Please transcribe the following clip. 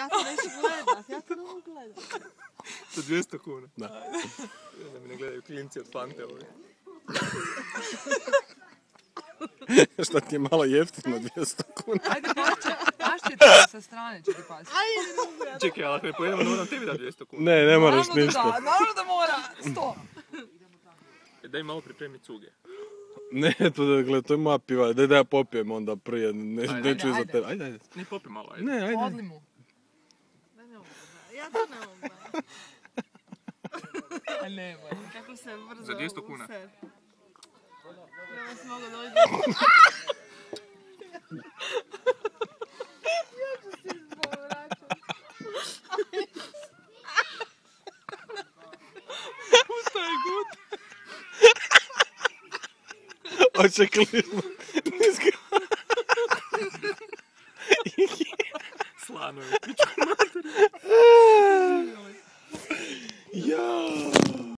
ja to neću gledat, ja to ne mogu gledat. Za 200 kuna. Da. Da mi ne gledaju klinci od Fante ovdje. Šta ti je malo jeftino, 200 kuna. Ajde, pašće to sa strane, će ti pasti. Čekaj, ali ako ne pojedemo, ne moram tebi da 200 kuna. Ne moraš Naravno da ništa. da, naravno da mora. 100. Daj malo pripremi cuge. Ne, to je moja piva. Daj da ja popijem onda prije. Neću iza ajde. tebe. Ajde. Ne popi malo, ajde. Ne, ajde. Odli mu. Ja to ne mogu gledat. A nemoj. Kako se brzo Za 200 kuna. user. Nema se mogu dođi. Ja ću se izbovraćati. Pusta je gut. Oće klizmu. Slano je. Jao.